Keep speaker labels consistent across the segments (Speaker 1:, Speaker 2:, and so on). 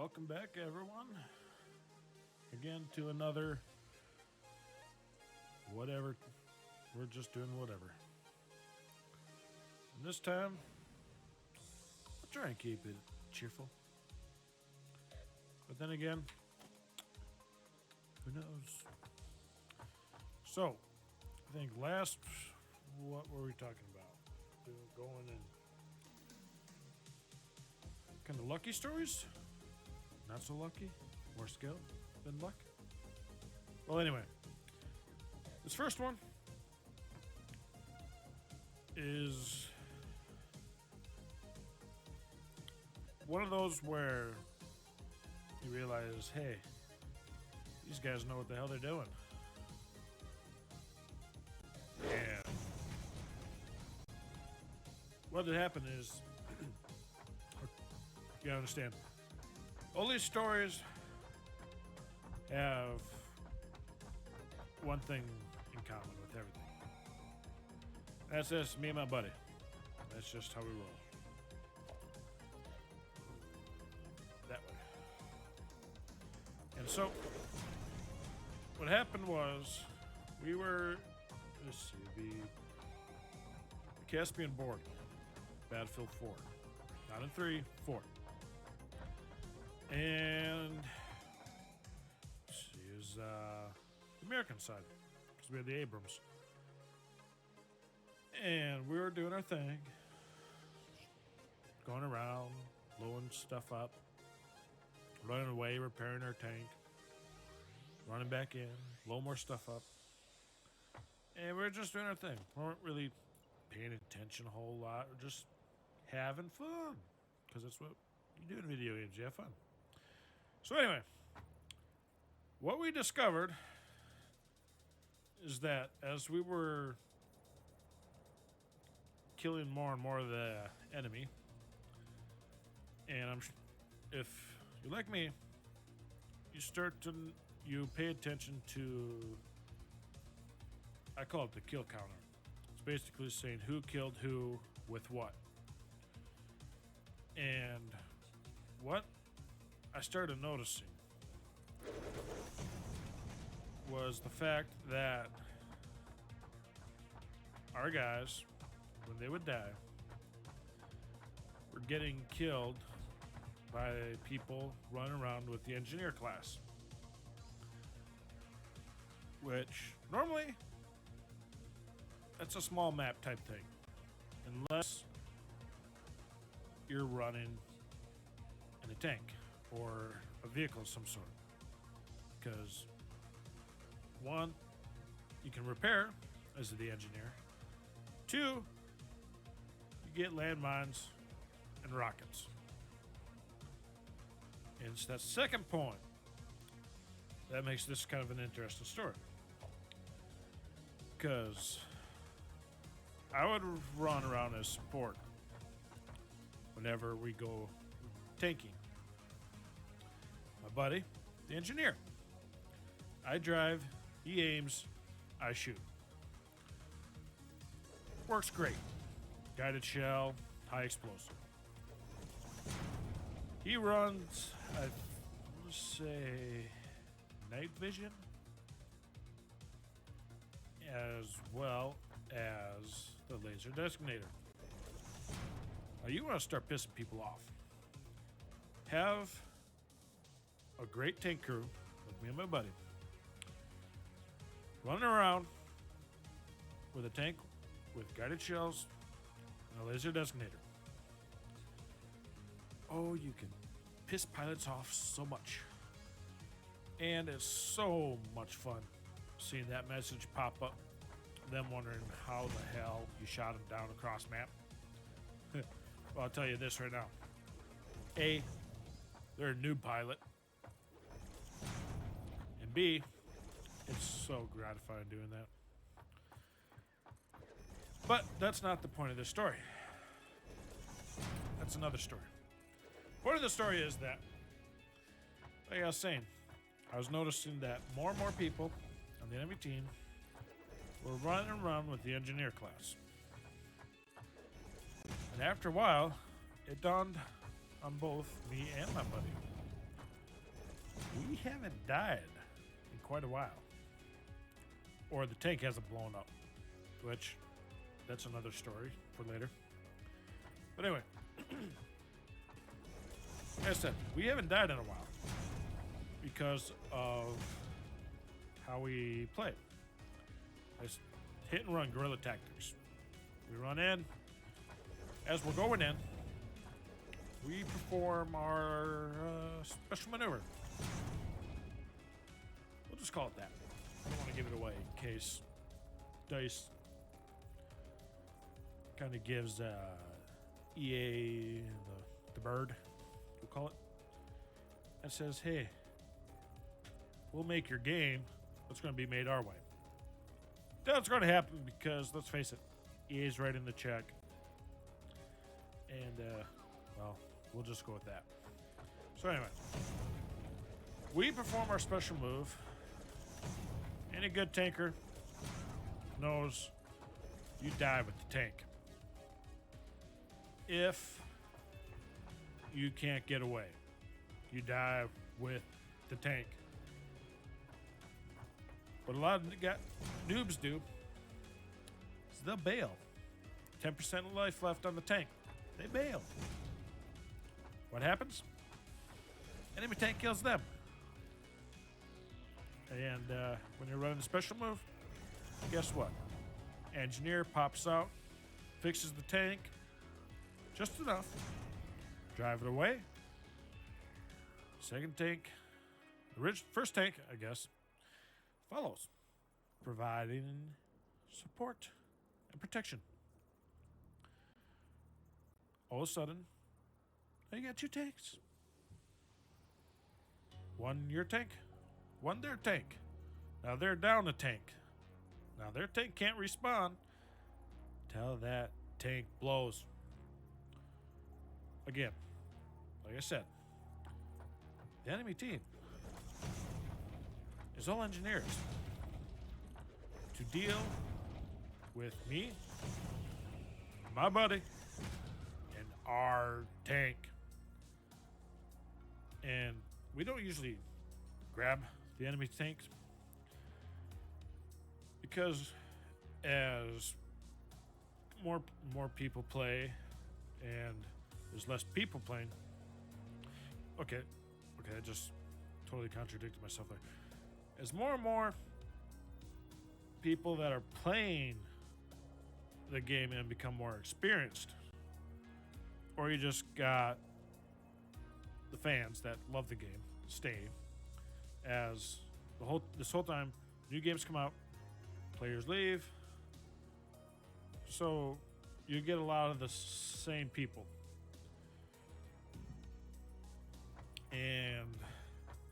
Speaker 1: welcome back, everyone. Again to another whatever. We're just doing whatever. And this time, I'll try and keep it cheerful. But then again, who knows? So, I think what were we talking about? Going in kind of lucky stories? Not so lucky? More skill than luck? Well, anyway, this first one is one of those where you realize, hey, these guys know what the hell they're doing. And what had happened is, you gotta understand, all these stories have one thing in common with everything. That's just me and my buddy. That's just how we roll. That way. And so, what happened was, we were, the Caspian board, Battlefield 4. Not in 3, 4. And, let's see, is the American side, because we had the Abrams. And we were doing our thing, going around, blowing stuff up, running away, repairing our tank, running back in, blow more stuff up. And we were just doing our thing. We weren't really paying attention a whole lot. We're just having fun. Because that's what you do in video games. You have fun. So anyway, what we discovered is that as we were killing more and more of the enemy, and if you're like me, you pay attention to, I call it the kill counter. It's basically saying who killed who with what. And what I started noticing was the fact that our guys, when they would die, were getting killed by people running around with the engineer class. Which, normally, that's a small map type thing. Unless you're running in a tank or a vehicle of some sort. Because, one, you can repair as the engineer. Two, you get landmines and rockets. And it's that second point that makes this kind of an interesting story. Because I would run around as support whenever we go tanking. My buddy, the engineer. I drive, he aims, I shoot. Works great. Guided shell, high explosive. He runs, I'd say, night vision, as well as the laser designator. Now, you want to start pissing people off. Have a great tank crew, like me and my buddy, running around with a tank with guided shells and a laser designator. Oh, you can piss pilots off so much. And it's so much fun seeing that message pop up, them wondering how the hell you shot them down across map. Well, I'll tell you this right now. A, they're a noob pilot. And B, it's so gratifying doing that. But that's not the point of this story. That's another story. Point of the story is that, like I was saying, I was noticing that more and more people on the enemy team were running around with the engineer class. And after a while, it dawned on both me and my buddy. we haven't died in quite a while. Or the tank hasn't blown up, which that's another story for later. But anyway, like I said, we haven't died in a while because of how we play. It's hit and run guerrilla tactics. We run in. As we're going in, we perform our special maneuver. We'll just call it that. I don't want to give it away in case DICE kind of gives EA the bird, we'll call it, and says, hey, we'll make your game. It's going to be made our way. That's going to happen because, let's face it, EA's writing the check. And, well, we'll just go with that. So anyway, we perform our special move. Any good tanker knows you die with the tank. If you can't get away, you die with the tank. What a lot of noobs do is they'll bail. 10% of life left on the tank. They bail. What happens? Enemy tank kills them. And when you're running a special move, guess what? Engineer pops out, fixes the tank, just enough. Drive it away. Second tank, first tank, I guess, follows, providing support and protection. All of a sudden, now you got two tanks. One your tank, one their tank. Now they're down a tank. Now their tank can't respawn till that tank blows. Again, like I said, the enemy team is all engineers to deal with me, my buddy, and our tank. And we don't usually grab the enemy tanks because as more people play and there's less people playing. Okay, I just totally contradicted myself there. As more and more people that are playing the game and become more experienced, or you just got the fans that love the game stay, as this whole time new games come out, players leave, so you get a lot of the same people, and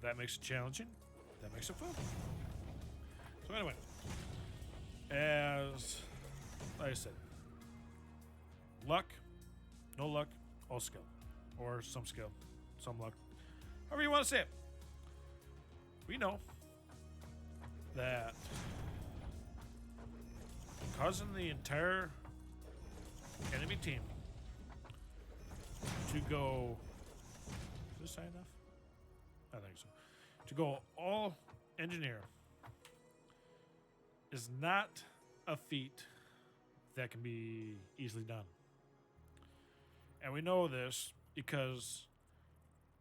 Speaker 1: that makes it challenging. That makes it fun. So anyway, as like I said, luck, no luck, all skill, or some skill, some luck, however you want to say it. We know that causing the entire enemy team to go, is this high enough? I think so. To go all engineer is not a feat that can be easily done. And we know this because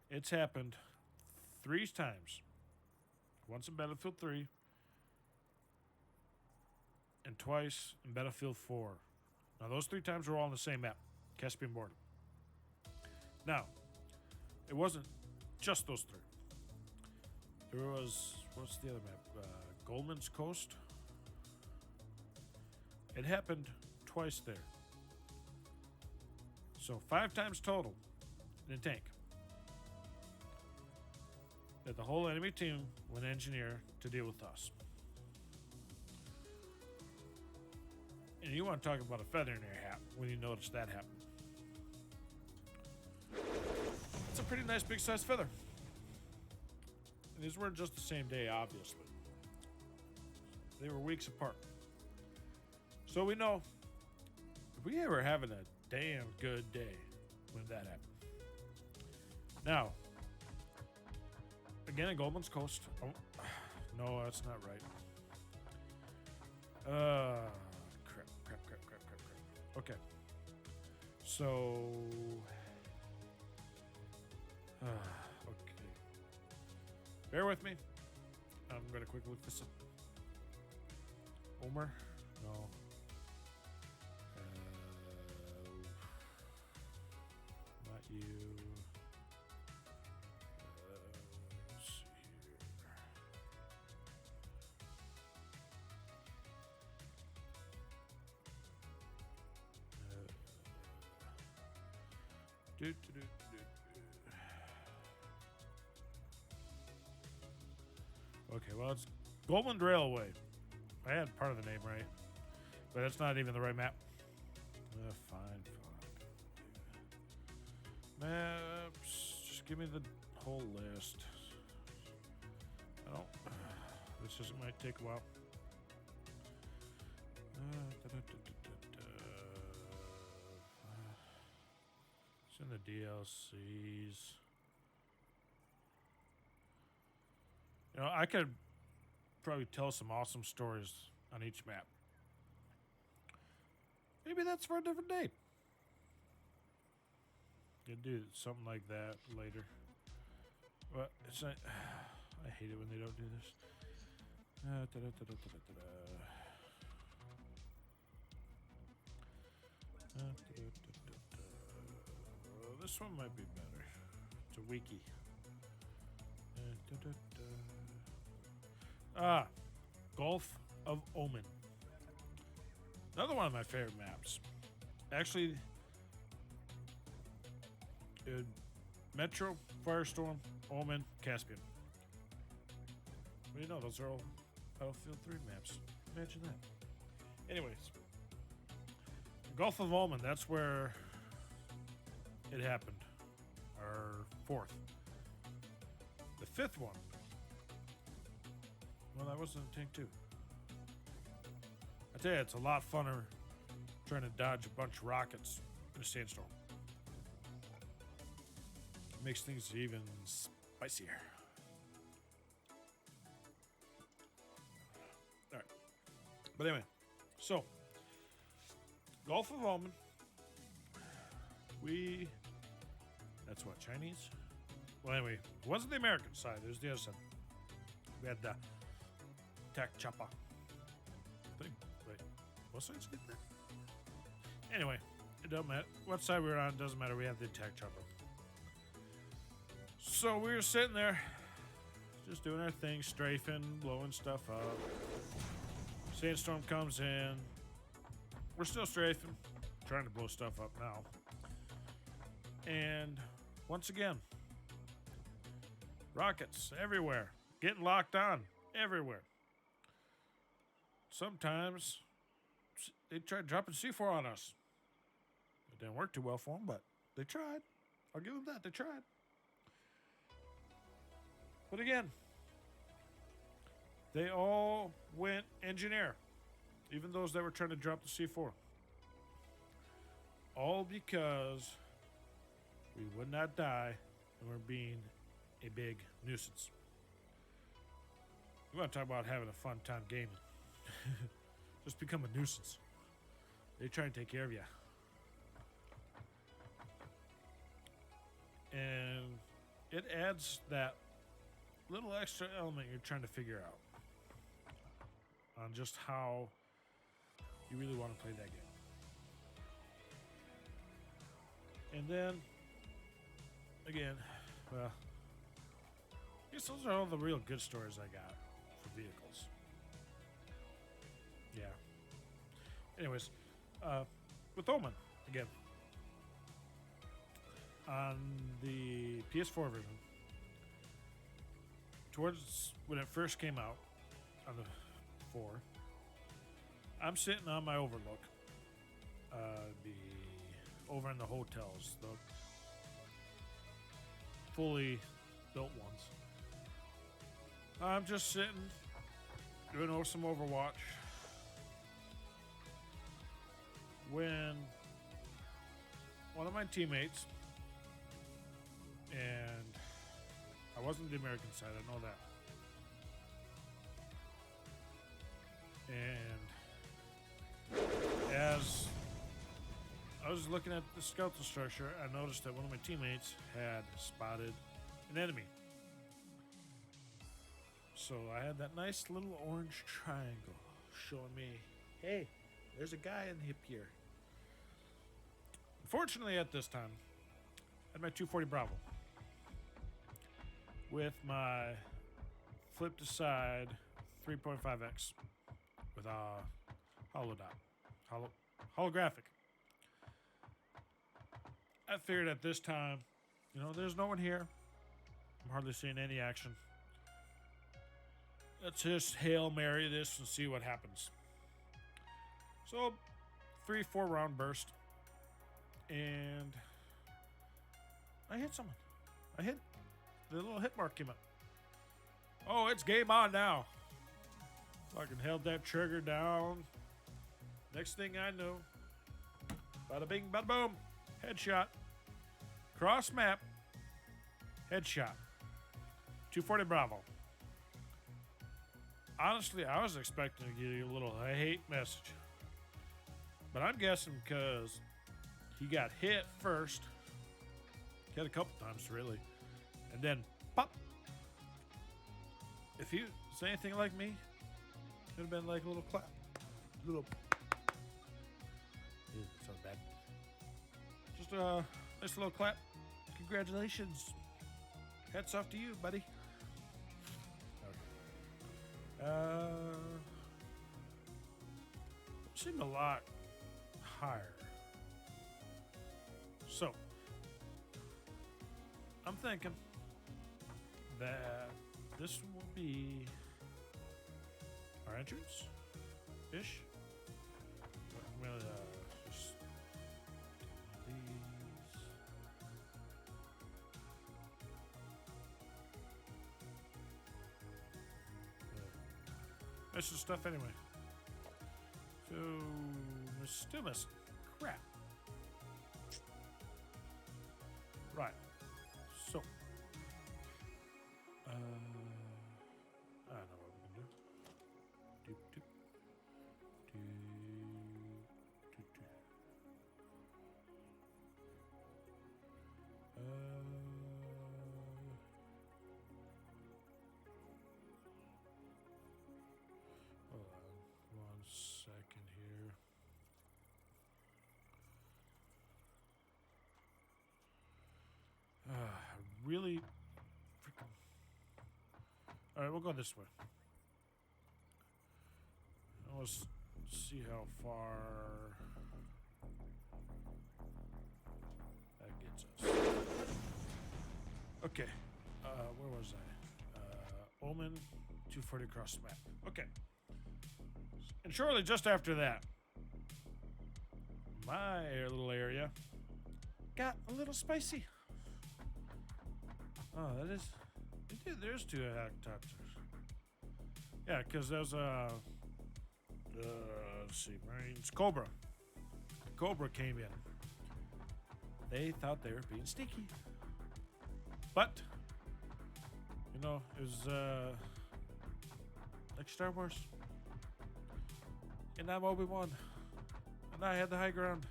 Speaker 1: it's happened 3 times. Once in Battlefield 3 and twice in Battlefield 4. Now those 3 times were all on the same map, Caspian Border. Now, it wasn't just those 3. There was, what's the other map? Goldman's Coast. It happened twice there. So 5 times total in a tank. That the whole enemy team went engineer to deal with us. And you want to talk about a feather in your hat when you notice that happen. It's a pretty nice big size feather. And these weren't just the same day, obviously. They were weeks apart. So we know if we ever having a damn good day when that happened. Now, again at Goldman's Coast. Oh, no, that's not right. Crap. Okay. So, okay. Bear with me. I'm going to quickly look this up. Omer? No. Not you. Let's see here. Okay, well, it's Goldman Railway. I had part of the name right, but that's not even the right map. Fine. Maps. Just give me the whole list. I don't. This just might take a while. It's in the DLCs. You know, I could probably tell some awesome stories on each map. Maybe that's for a different day. Could do something like that later. But it's not, I hate it when they don't do this. This one might be better. It's a wiki. Gulf of Omen. Another one of my favorite maps. Actually, Metro, Firestorm, Omen, Caspian. Well, you know, those are all Battlefield 3 maps. Imagine that. Anyways, Gulf of Omen, that's where it happened. Our fourth. The fifth one. Well, that wasn't a tank too. I tell you, it's a lot funner trying to dodge a bunch of rockets in a sandstorm. It makes things even spicier. All right. But anyway, so Gulf of Oman. That's what, Chinese? Well, anyway, it wasn't the American side. It was the other side. We had the attack chopper thing. Wait, what side's getting that? Anyway, it doesn't matter. What side we were on, doesn't matter. We have the attack chopper. So we were sitting there, just doing our thing, strafing, blowing stuff up. Sandstorm comes in. We're still strafing, trying to blow stuff up now. And once again, rockets everywhere, getting locked on everywhere. Sometimes they tried dropping C4 on us. It didn't work too well for them, but they tried. I'll give them that. They tried. But again, they all went engineer, even those that were trying to drop the C4. All because we would not die and we're being a big nuisance. We want to talk about having a fun time gaming. Just become a nuisance. They try and take care of you. And it adds that little extra element you're trying to figure out on just how you really want to play that game. And then, again, well, I guess those are all the real good stories I got for vehicles. Yeah. Anyways, with Omen, again, on the PS4 version, towards when it first came out on the 4, I'm sitting on my overlook, over in the hotels, the fully built ones. I'm just sitting, doing some Overwatch, when one of my teammates, and I I wasn't the American side. I know that. And as I was looking at the skeleton structure, I noticed that one of my teammates had spotted an enemy. So I had that nice little orange triangle showing me, hey, there's a guy in here. Unfortunately, at this time, I had my 240 Bravo with my flip to side 3.5X with a holographic. I figured at this time, there's no one here. I'm hardly seeing any action. Let's just Hail Mary this and see what happens. So, 3-4 round burst. And I hit someone. The little hit mark came up. Oh, it's game on now. Fucking held that trigger down. Next thing I know, bada bing, bada boom. Headshot. Cross map. Headshot. 240 Bravo. Honestly, I was expecting to get you a little hate message. But I'm guessing because he got hit first. Hit a couple times, really. And then, pop. If he was anything like me, it would have been like a little clap. Little. Ew, so bad. Just a nice little clap. Congratulations. Hats off to you, buddy. Seemed a lot higher. So, I'm thinking that this will be our entrance-ish. I'm gonna just do these. That's the stuff anyway. So, we're still missing crap. Right. So, I know what we can do. Doop, doop. Doop, doop, doop. Hold on 1 second here. Really freaking. All right, we'll go this way. Let's see how far that gets us. Okay, where was I? Omen 240 cross map. Okay, and shortly just after that, my little area got a little spicy. Oh, that is. There's 2 helicopters. Yeah, because there's let's see, Marines. Cobra. Cobra came in. They thought they were being sneaky. But, it was like Star Wars. And I'm Obi-Wan. And I had the high ground.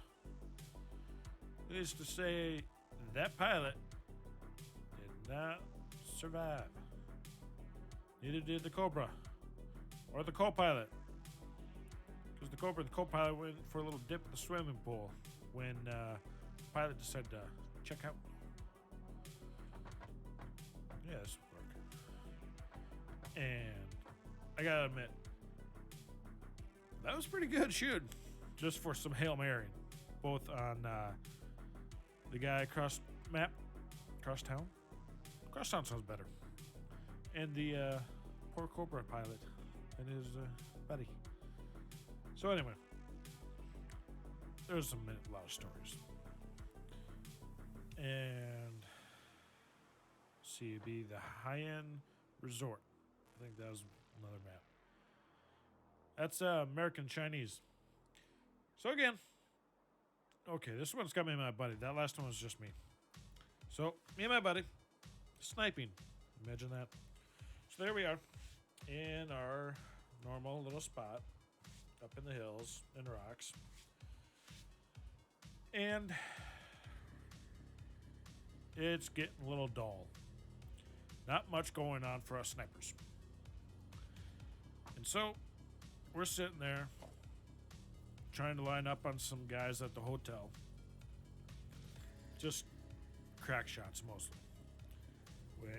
Speaker 1: Needless to say, that pilot did not survive. Neither did the Cobra. Or the co-pilot. Because the Cobra and the co-pilot went for a little dip in the swimming pool when the pilot decided to check out. Yeah, this will work. And I gotta admit, that was pretty good shooting. Just for some Hail Mary. Both on the guy across map, across town. Across town sounds better. And the poor Cobra pilot and his buddy. So anyway, there's a lot of stories. And see, it'd be the high-end resort. I think that was another map. That's American Chinese. So again, okay, this one's got me and my buddy. That last one was just me. So me and my buddy sniping Imagine that. So there we are in our normal little spot up in the hills and rocks. And it's getting a little dull. Not much going on for us snipers. And so we're sitting there trying to line up on some guys at the hotel. Just crack shots mostly. When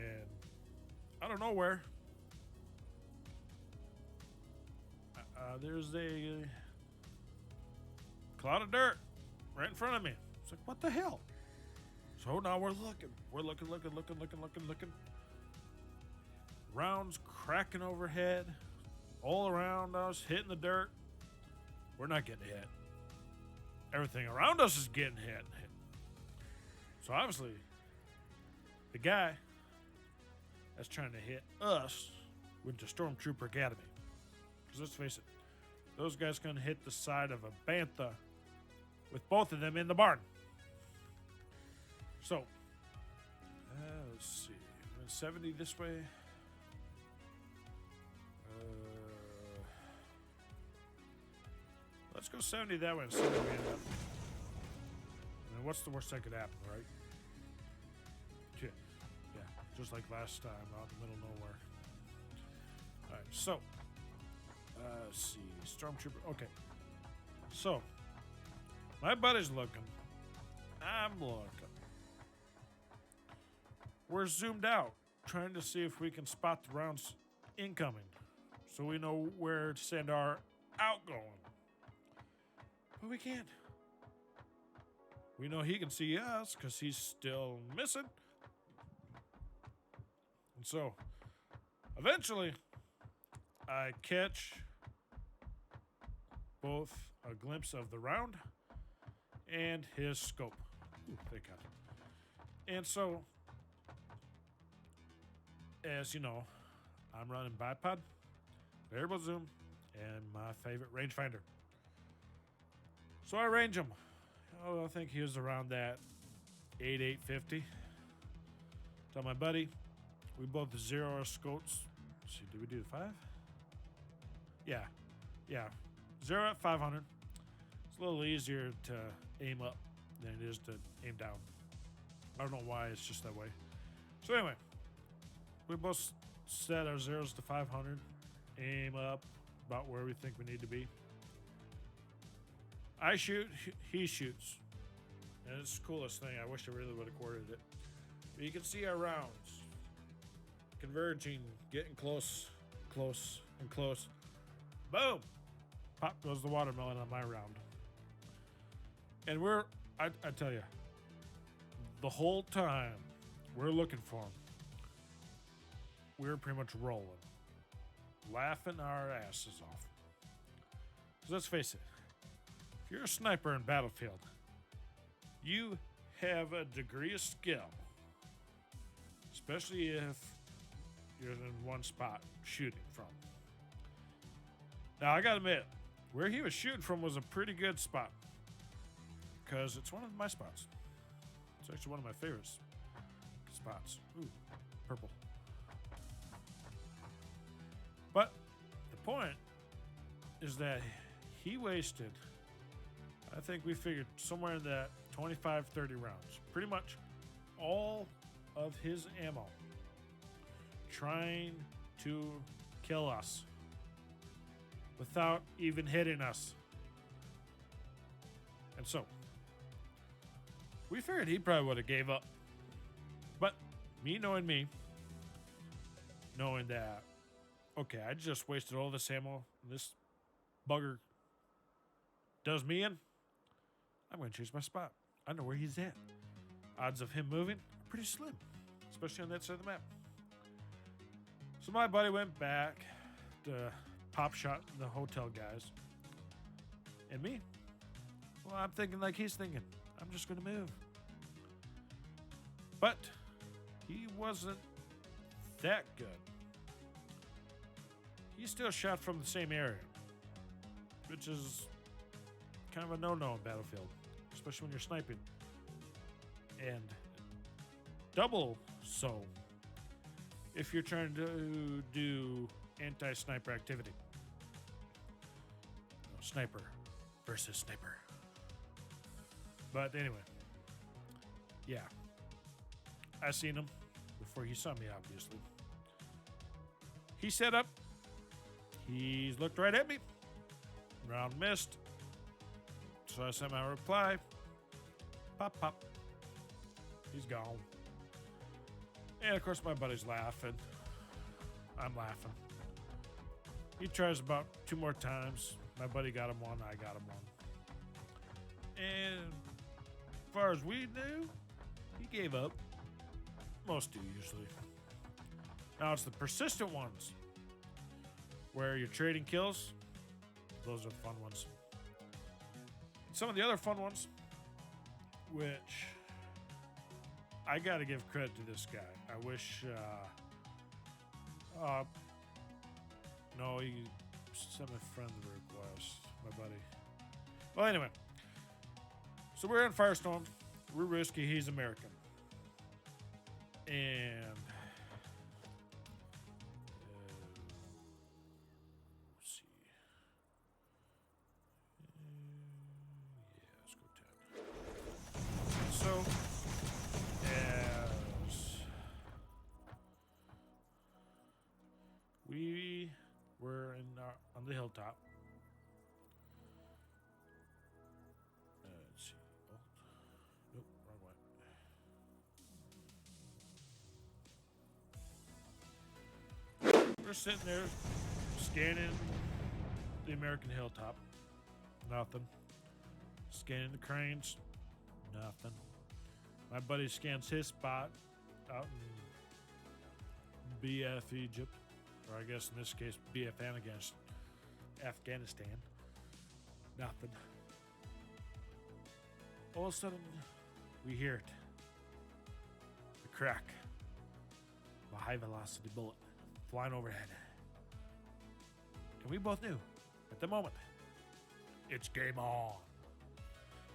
Speaker 1: out of nowhere, there's a cloud of dirt right in front of me. It's like, what the hell? So now we're looking. We're looking. Rounds cracking overhead, all around us, hitting the dirt. We're not getting hit. Everything around us is getting hit. So obviously, the guy that's trying to hit us went to Stormtrooper Academy. Because let's face it, those guys can hit the side of a bantha with both of them in the barn. So, let's see. 70 this way. Let's go 70 that way and see where we end up. I mean, what's the worst that could happen, right? Yeah, just like last time, out in the middle of nowhere. All right, so let's see, Stormtrooper. Okay, so my buddy's looking. I'm looking. We're zoomed out, trying to see if we can spot the rounds incoming, so we know where to send our outgoing. But we can't. We know he can see us because he's still missing. And so, eventually, I catch both a glimpse of the round and his scope. Ooh, thank God. And so, as you know, I'm running bipod, variable zoom, and my favorite rangefinder. So I range him. Oh, I think he was around that 850. Tell my buddy, we both zero our scopes. Let's see, did we do the 5? Yeah. Zero at 500. It's a little easier to aim up than it is to aim down. I don't know why, it's just that way. So anyway, we both set our zeros to 500, aim up about where we think we need to be. I shoot, he shoots. And it's the coolest thing. I wish I really would have quartered it. But you can see our rounds converging, getting close, and close. Boom! Pop goes the watermelon on my round. And I tell you, the whole time we're looking for him, we're pretty much rolling, laughing our asses off. Because let's face it, if you're a sniper in Battlefield, you have a degree of skill, especially if you're in one spot shooting from. Now, I gotta admit, where he was shooting from was a pretty good spot, because it's one of my spots. It's actually one of my favorite spots. Ooh, purple. But the point is that he wasted, I think we figured somewhere in that 25, 30 rounds. Pretty much all of his ammo trying to kill us without even hitting us. And so, we figured he probably would have gave up. But me, knowing that, okay, I just wasted all this ammo, this bugger does me in, I'm going to change my spot. I know where he's at. Odds of him moving are pretty slim, especially on that side of the map. So my buddy went back to pop shot the hotel guys. And me, well, I'm thinking like he's thinking. I'm just going to move. But he wasn't that good. He still shot from the same area, which is kind of a no-no in Battlefield, especially when you're sniping. And double so if you're trying to do anti-sniper activity. No, sniper versus sniper. But anyway, yeah. I seen him before he saw me, obviously. He set up. He's looked right at me. Round missed. So I sent my reply. Pop, pop. He's gone. And of course, my buddy's laughing. I'm laughing. He tries about 2 more times. My buddy got him one. I got him one. And as far as we knew, he gave up. Most do usually. Now it's the persistent ones where you're trading kills. Those are the fun ones. Some of the other fun ones, which I got to give credit to this guy. I wish. No, he sent my friend the request. My buddy. Well, anyway. So we're in Firestorm. We're risky. He's American. And let's see. Yeah, let's go 10. So as we were on the hilltop. Let's see. Oh, nope, wrong way. We're sitting there scanning the American hilltop. Nothing. Scanning the cranes. Nothing. My buddy scans his spot out in BF Egypt. Or I guess in this case, BF Afghanistan. Nothing. All of a sudden, we hear it. The crack of a high velocity bullet flying overhead. And we both knew at the moment, it's game on.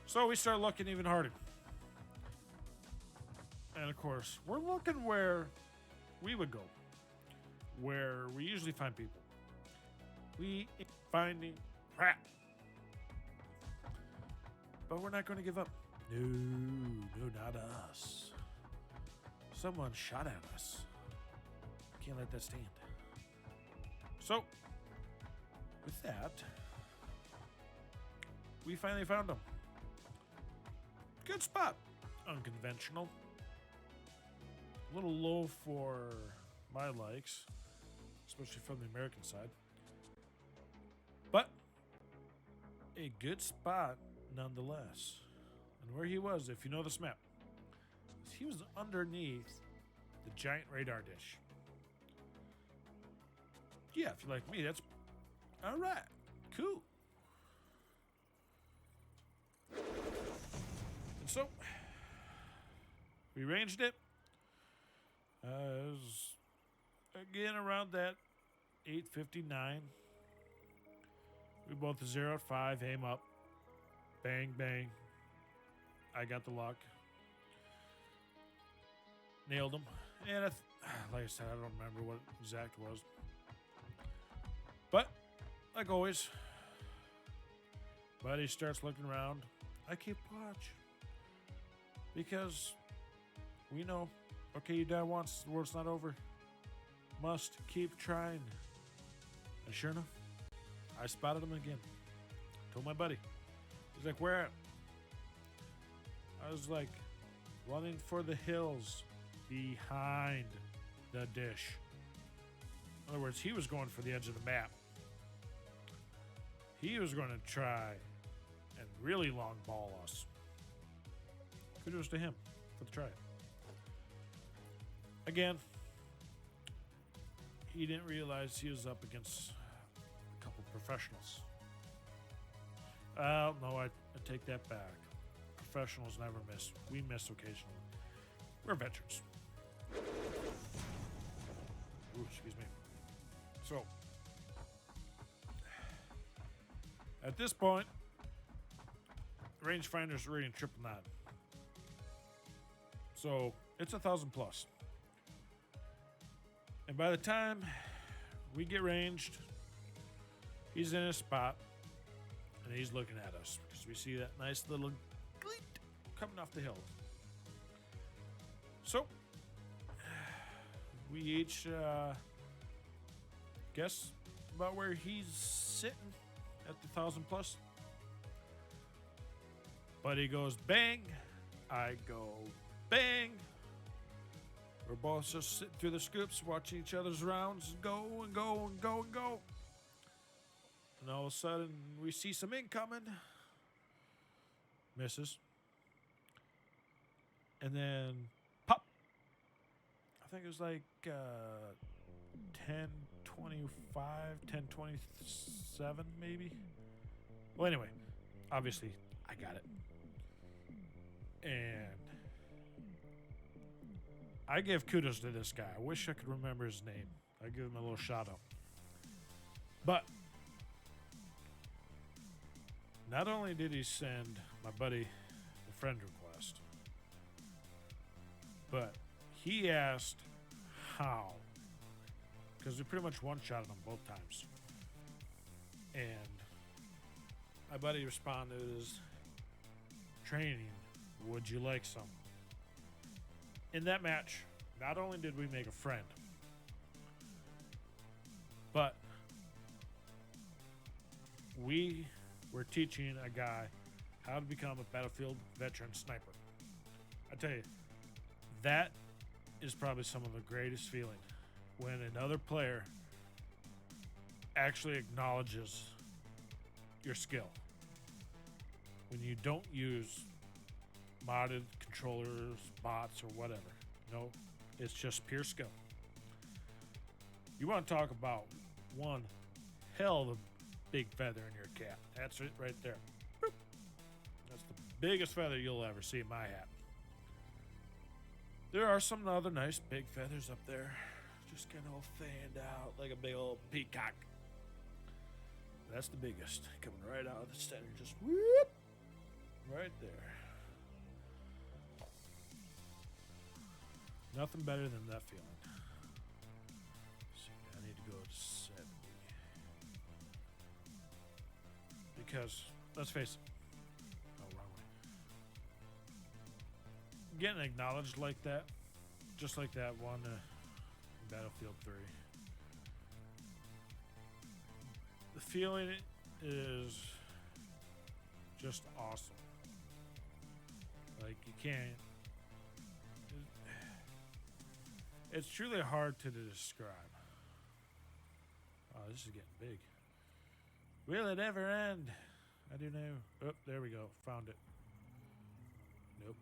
Speaker 1: So we start looking even harder. And of course, we're looking where we would go, where we usually find people. We ain't finding crap. But we're not going to give up. No, not us. Someone shot at us. Can't let that stand. So, with that, we finally found them. Good spot. Unconventional. A little low for my likes, especially from the American side. But a good spot nonetheless. And where he was, if you know this map, he was underneath the giant radar dish. Yeah, if you like me, that's all right. Cool. And so we ranged it. Again around that 8:59. We both 0 at 5, aim up. Bang, bang. I got the luck. Nailed him. And like I said, I don't remember what exact was. But, like always, buddy starts looking around. I keep watch. Because we know, okay, you die once, the world's not over. Must keep trying. And sure enough, I spotted him again. Told my buddy. He's like, where at? I was like, running for the hills behind the dish. In other words, he was going for the edge of the map. He was going to try and really long ball us. Kudos to him for the try. Again, he didn't realize he was up against a couple professionals. No, I take that back. Professionals never miss. We miss occasionally. We're veterans. Ooh, excuse me. So, at this point, rangefinder's rating 999. So, it's 1,000 plus. And by the time we get ranged, he's in his spot and he's looking at us because we see that nice little gleet coming off the hill. So we each guess about where he's sitting at the 1,000 plus. Buddy goes bang, I go bang. We're both just sitting through the scoops, watching each other's rounds go and go and go and go. And all of a sudden, we see some incoming. Misses. And then pop. I think it was like 10:25, 10:27 maybe. Well, anyway, obviously, I got it. And I give kudos to this guy. I wish I could remember his name. I give him a little shout out. But not only did he send my buddy a friend request, but he asked how. Because we pretty much one-shotted him both times. And my buddy responded as, training, would you like some? In that match, not only did we make a friend, but we were teaching a guy how to become a Battlefield veteran sniper. I tell you, that is probably some of the greatest feeling when another player actually acknowledges your skill. When you don't use modded controllers, bots, or whatever. No, it's just pure skill. You want to talk about one hell of a big feather in your cap. That's it right there. Boop. That's the biggest feather you'll ever see in my hat. There are some other nice big feathers up there. Just kind of all fanned out like a big old peacock. That's the biggest. Coming right out of the center. Just whoop. Right there. Nothing better than that feeling. See, I need to go to 70. Because, let's face it. Oh, wrong way. Getting acknowledged like that, just like that one in Battlefield 3. The feeling is just awesome. Like, you can't. It's truly hard to describe. Oh, this is getting big. Will it ever end? I do know. Oh, there we go. Found it. Nope.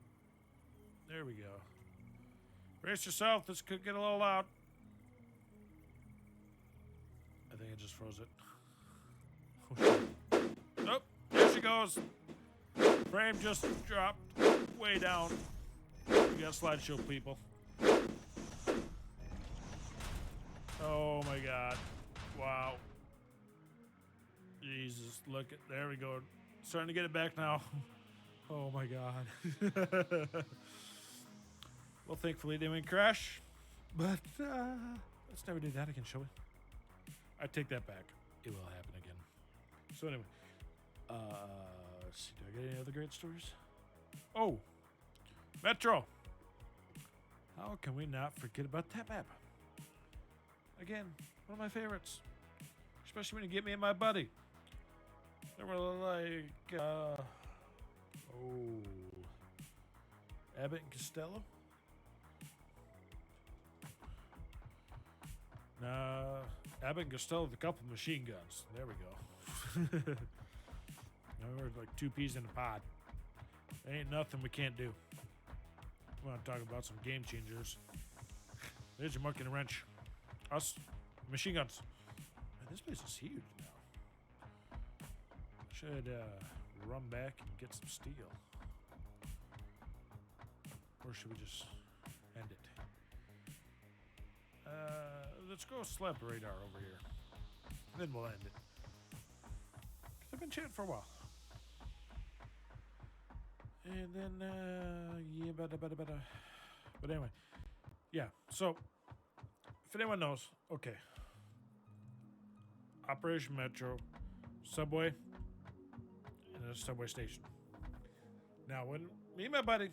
Speaker 1: There we go. Brace yourself. This could get a little loud. I think I just froze it. Oh, there she goes. Frame just dropped way down. We got slideshow people. Oh my God. Wow. Jesus, look at, there we go. Starting to get it back now. Oh my God. Well, thankfully it didn't crash. But let's never do that again, shall we? I take that back. It will happen again. So anyway. Let's see, do I get any other great stories? Oh, Metro. How can we not forget about that map? Again, one of my favorites. Especially when you get me and my buddy. They were like, Abbott and Costello? Nah, Abbott and Costello with a couple machine guns. There we go. Now we're like two peas in a pod. There ain't nothing we can't do. We want to talk about some game changers. There's your monkey and a wrench. Us, machine guns. Man, this place is huge now. Should run back and get some steel. Or should we just end it? Let's go slap radar over here. Then we'll end it. Because I've been chatting for a while. And then, yeah, but anyway. Yeah, so if anyone knows, okay. Operation Metro, subway, and a subway station. Now, when me and my buddy,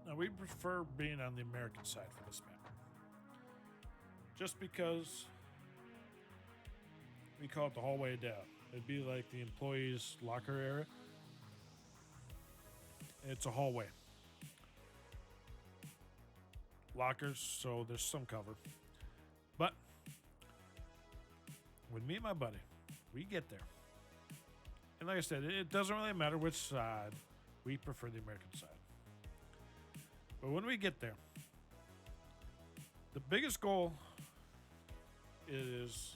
Speaker 1: now we prefer being on the American side for this map. Just because we call it the hallway down. It'd be like the employees' locker area. It's a hallway. Lockers, so there's some cover. But when me and my buddy, we get there. And like I said, it doesn't really matter which side. We prefer the American side. But when we get there, the biggest goal is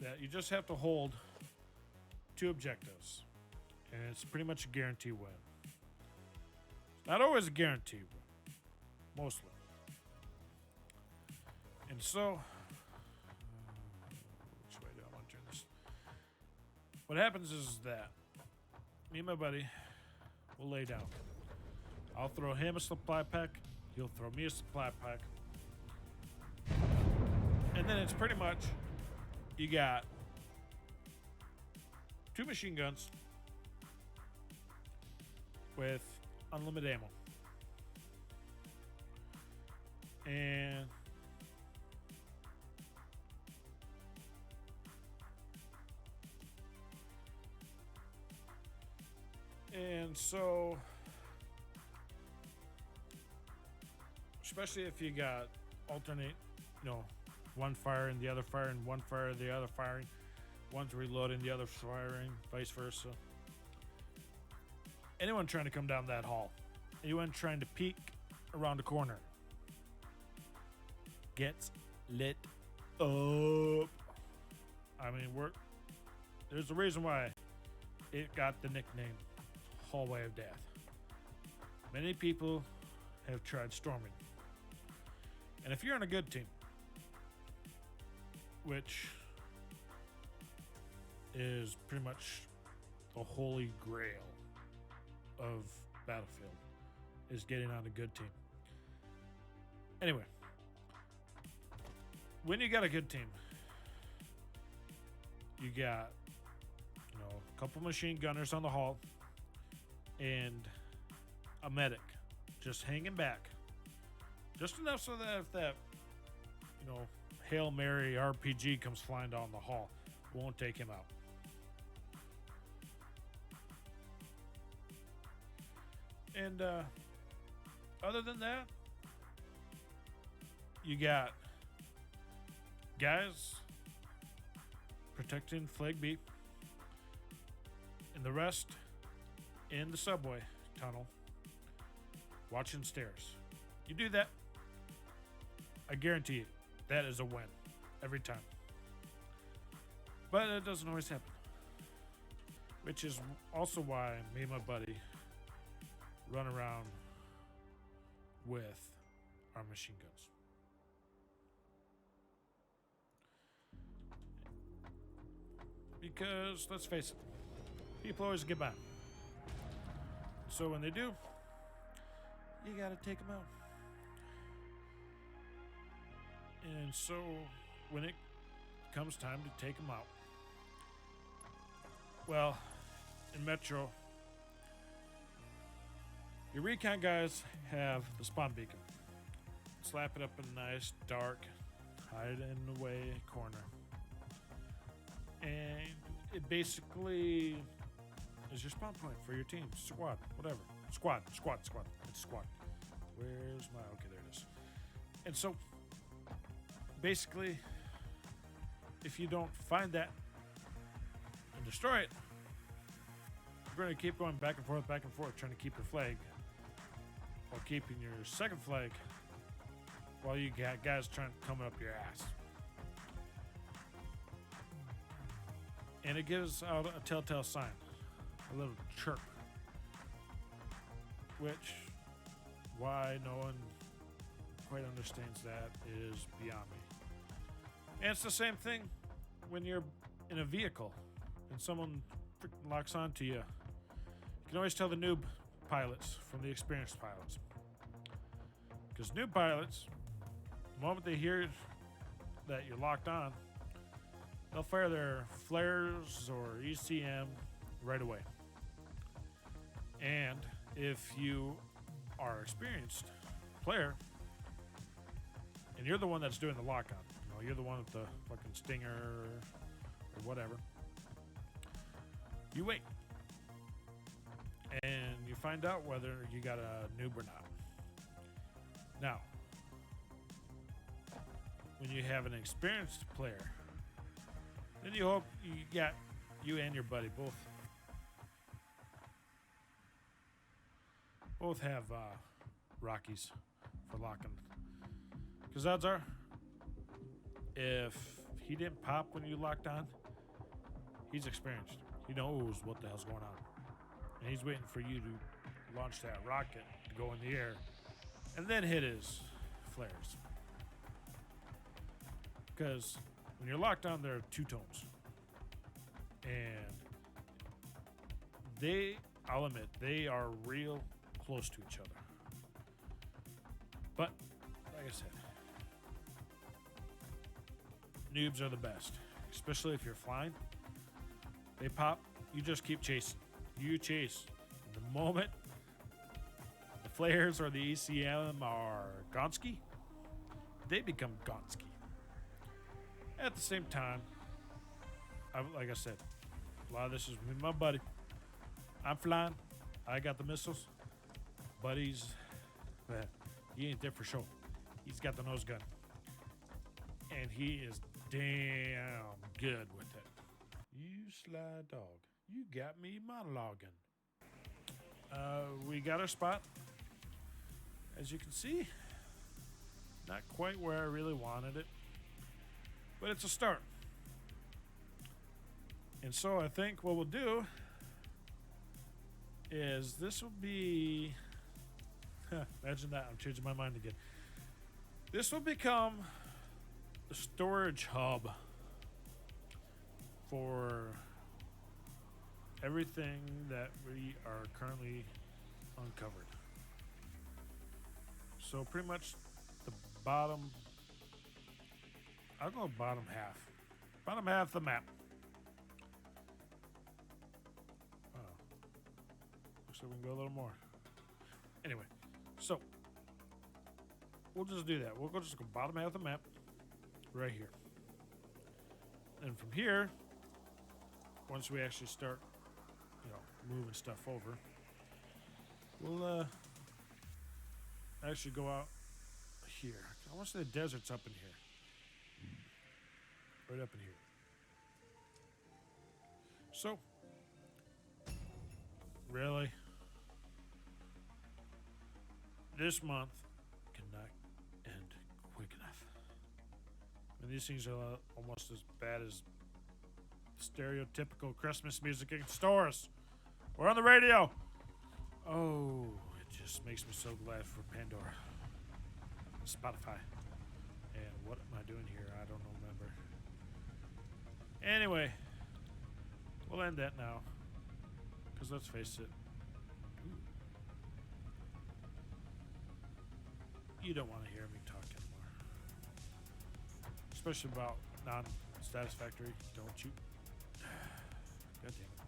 Speaker 1: that you just have to hold 2 objectives. And it's pretty much a guarantee win. Not always a guarantee win. Mostly. And so, which way do I want to turn this? What happens is that me and my buddy will lay down. I'll throw him a supply pack. He'll throw me a supply pack. And then it's pretty much, you got 2 machine guns with unlimited ammo. And so, especially if you got alternate, one firing, the other firing, one fire, the other firing, one's reloading, the other firing, vice versa. Anyone trying to come down that hall, anyone trying to peek around the corner, gets lit up. I mean, there's a reason why it got the nickname Hallway of Death. Many people have tried storming. And if you're on a good team, which is pretty much the holy grail of Battlefield, is getting on a good team. Anyway, when you got a good team, you got a couple machine gunners on the hall and a medic just hanging back, just enough so that if that Hail Mary RPG comes flying down the hall, won't take him out. And other than that, you got guys protecting Flag B, and the rest in the subway tunnel watching stairs. You do that, I guarantee you, that is a win every time. But it doesn't always happen, which is also why me and my buddy run around with our machine guns. Because, let's face it, people always get by. So when they do, you gotta take them out. And so when it comes time to take them out, well, in Metro, your recon guys have the spawn beacon. Slap it up in a nice, dark, hide in the way corner. And it basically is your spawn point for your team, squad, whatever. Squad. It's squad. Where's my... Okay, there it is. And so, basically, if you don't find that and destroy it, you're going to keep going back and forth, trying to keep your flag, while keeping your second flag, while you got guys coming up your ass. And it gives out a telltale sign, a little chirp, which, why no one quite understands that is beyond me. And it's the same thing when you're in a vehicle and someone freaking locks onto you. You can always tell the noob pilots from the experienced pilots. Because noob pilots, The moment they hear that you're locked on, they'll fire their flares or ECM right away. And if you are an experienced player, and you're the one that's doing the lock-on, you're the one with the fucking stinger or whatever, you wait. And you find out whether you got a noob or not. Now, when you have an experienced player, then you hope you and your buddy both have Rockies for locking. Because odds are, if he didn't pop when you locked on, he's experienced. He knows what the hell's going on. And he's waiting for you to launch that rocket to go in the air and then hit his flares. Because when you're locked on, there are two tones. And I'll admit, they are real close to each other. But, like I said, noobs are the best. Especially if you're flying. They pop, you just keep chasing. You chase. And the moment the flares or the ECM are Gonski, they become Gonski. At the same time, like I said, a lot of this is with my buddy. I'm flying. I got the missiles. Buddy's, he ain't there for show. He's got the nose gun. And he is damn good with it. You sly dog. You got me monologuing. We got our spot. As you can see, not quite where I really wanted it. But it's a start. And so I think what we'll do is this will be... imagine that. I'm changing my mind again. This will become a storage hub for everything that we are currently uncovered. So pretty much the bottom... I'll go bottom half. Bottom half of the map. Oh. Looks like we can go a little more. Anyway, so we'll just do that. We'll just go bottom half of the map right here. And from here, once we actually start, moving stuff over, we'll actually go out here. I want to say the desert's up in here. Right up in here. So, really, this month cannot end quick enough. And these things are almost as bad as stereotypical Christmas music in stores or on the radio. Oh, it just makes me so glad for Pandora, Spotify, and what am I doing here? I don't remember. Anyway, we'll end that now. Because let's face it, you don't want to hear me talk anymore. Especially about non-Satisfactory, don't you? God damn it.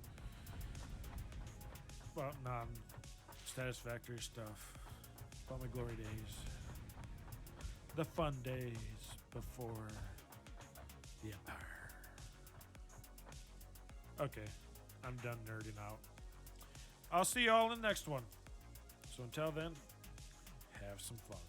Speaker 1: About non-Satisfactory stuff. About my glory days. The fun days before the Empire. Okay, I'm done nerding out. I'll see y'all in the next one. So until then, have some fun.